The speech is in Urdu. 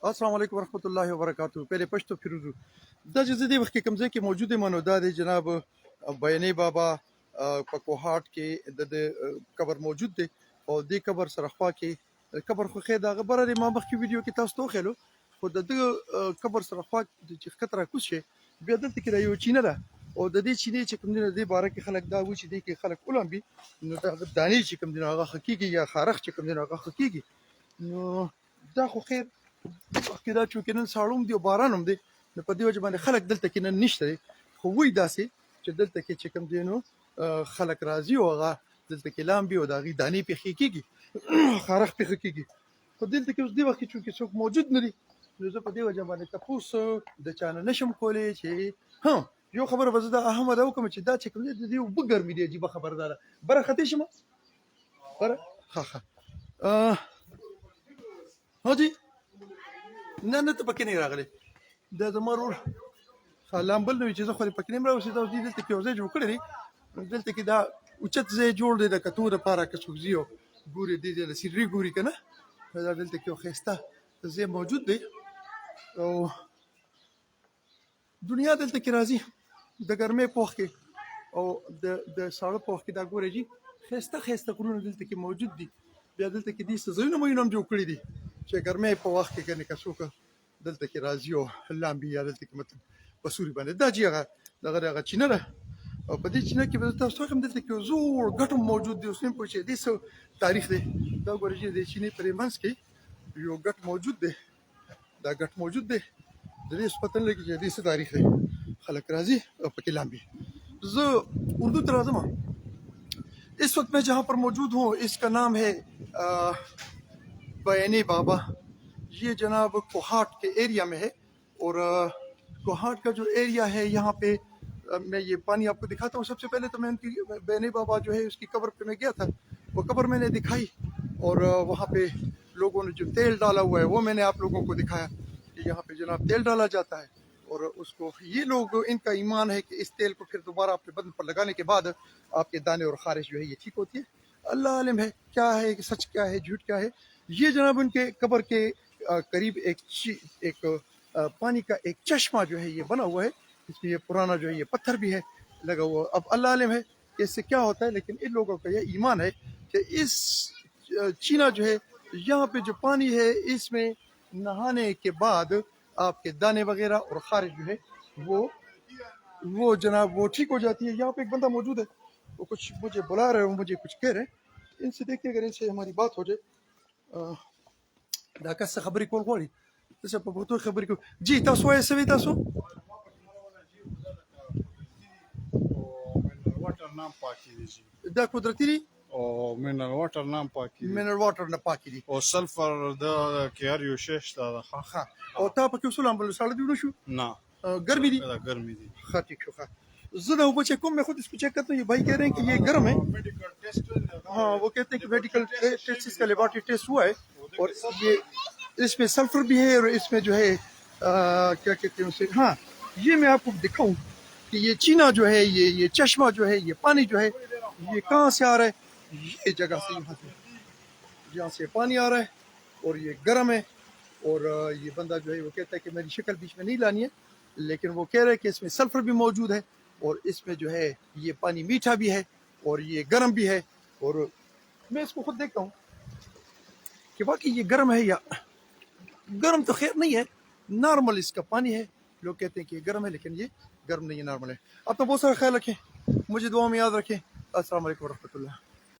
السلام علیکم ورحمۃ اللہ وبرکاتہ. پہلے پښتو پیرودو دا چې زه دې وخت کې کوم ځای کې موجود یم نو دا د جناب بیانې بابا په کوهاټ کې د قبر موجود دی او دې قبر سره خوا کې قبر خو خیر د هغه بره دی ما مخکې ویډیو کې تاسو ته وښیلو خو د دغه قبر سره خوا چې ښکته راکوز شي بیا دلته کې دا یو چینه ده او د دې چینې چې کوم دی د دې باره کې خلک دا وایي چې دې کې خلک ولامبي نو د هغه دانې چې کوم دی نو هغه ښه کېږي یا خارښ چې کوم دی نو هغه ښه کېږي نو دا خو خیر وخت دا چونکې نن ساړه هم دی او باران هم دی نو په دې وجه باندې خلک دلته کې نن نشته دی خو وایي داسې چې دلته کې چې کوم دی نو خلک راځي او هغه دلته کې لامبي او د هغې دانې پېښې کېږي خارښ پېښه کېږي خو دلته کې اوس دې وخت کې چونکې څوک موجود نه دي نو زه په دې وجه باندې تپوس د چا نه نشم کولی چې یو خبره به زه د احمد وکړم چې دا چې کوم دی د دې اوبه ګرمې دي عجیبه خبره دا ده بره ختې شم بره ښه حاجي نه ته پکې نه راغلی دا زما ورور لامبل نه وي چې زه خو دې پکې نه یم راوستې تاسو دې دلته کې یو ځای جوړ کړی دی دلته کې دا اوچت ځای جوړ دی د کتو دپاره که څوک ځي او ګوري دې د سینري ګوري که نه دا دلته کې یو ښایسته ځای موجود دی او دنیا دلته کې راځي د ګرمۍ په وخت کې او د ساړه په وخت کې دا ګورئ جي ښایسته غرونه دلته کې موجود دي بیا دلته کې دې ځایونه مو هم جوړ کړي دي چې ګرمۍ په وخت کې ګنې که څوک دلته کې راځي او لامبي یا دلته کې مطلب په سوري باندې دا چې هغه چینه ده او په دې چینه کې به تاسو ته وښیم دلته کې یو زوړ ګټ هم موجود دی اوس نه پوه چې دې څه تاریخ دی دا ګورئ چې د چینې په دې منځ کې یو ګټ موجود دی دا ګټ موجود دی د دې څه پته نه لګي چې دې څه تاریخ دی خلک راځي او پکې لامبي زه اردو ته راځم اس وقت میں جہاں پر موجود ہوں اس کا نام ہے بیانی بابا یہ جناب کوہاٹ کے ایریا میں ہے اور کوہاٹ کا جو ایریا ہے یہاں پہ میں یہ پانی آپ کو دکھاتا ہوں سب سے پہلے تو میں ان کی بیانی بابا جو ہے اس کی قبر پہ میں گیا تھا وہ قبر میں نے دکھائی اور وہاں پہ لوگوں نے جو تیل ڈالا ہوا ہے وہ میں نے آپ لوگوں کو دکھایا کہ یہاں پہ جناب تیل ڈالا جاتا ہے اور اس کو یہ لوگ ان کا ایمان ہے کہ اس تیل کو پھر دوبارہ اپنے بدن پر لگانے کے بعد آپ کے دانے اور خارش جو ہے یہ ٹھیک ہوتی ہے اللہ عالم ہے کیا ہے کہ سچ کیا ہے جھوٹ کیا ہے یہ جناب ان کے قبر کے قریب ایک پانی کا ایک چشمہ جو ہے یہ بنا ہوا ہے اس میں یہ پرانا جو ہے یہ پتھر بھی ہے لگا ہوا اب اللہ عالم ہے کہ اس سے کیا ہوتا ہے لیکن ان لوگوں کا یہ ایمان ہے کہ اس چینا جو ہے یہاں پہ جو پانی ہے اس میں نہانے کے بعد آپ کے دانے وغیرہ اور خارج جو ہے وہ جناب وہ ٹھیک ہو جاتی ہے یہاں پہ ایک بندہ موجود ہے وہ کچھ مجھے بلا رہے ہیں مجھے کچھ کہہ رہے ہیں ان سے دیکھتے اگر ان سے ہماری بات ہو جائے دا کس څه خبرې کول غواړي داسې په پښتو خبرې کوو جی تاسو وایئ څه وایي تاسو واټر نام پاکي دي دا قدرتي دي او منرال واټر نام پاکي دي منرال واټر نه پاکي دي او سلفر د کیار یو شش دا ښه او تا پکې اصول هم ساړه دي نه شو نا گرمی دی گرمی دی ښه ٹھیک شو ښه زه دا اوبه چیک کوم میں خود اس کو چیک کرتا ہوں یہ بھائی کہہ رہے ہیں کہ یہ گرم ہے ہاں وہ کہتے ہیں کہ میڈیکل ٹیسٹ اس کا لیبارٹری ٹیسٹ ہوا ہے اور یہ اس میں سلفر بھی ہے اور اس میں جو ہے کیا کہتے ہیں اسے ہاں یہ میں آپ کو دکھاؤں کہ یہ چینا جو ہے یہ چشمہ جو ہے یہ پانی جو ہے یہ کہاں سے آ رہا ہے یہ جگہ سے یہاں سے پانی آ رہا ہے اور یہ گرم ہے اور یہ بندہ جو ہے وہ کہتا ہے کہ میری شکل بیچ میں نہیں لانی ہے لیکن وہ کہہ رہے ہیں کہ اس میں سلفر بھی موجود ہے اور اس میں جو ہے یہ پانی میٹھا بھی ہے اور یہ گرم بھی ہے اور میں اس کو خود دیکھتا ہوں کہ واقعی یہ گرم ہے یا گرم تو خیر نہیں ہے نارمل اس کا پانی ہے لوگ کہتے ہیں کہ یہ گرم ہے لیکن یہ گرم نہیں ہے نارمل ہے آپ تو بہت سارا خیال رکھیں مجھے دعا میں یاد رکھیں السلام علیکم ورحمۃ اللہ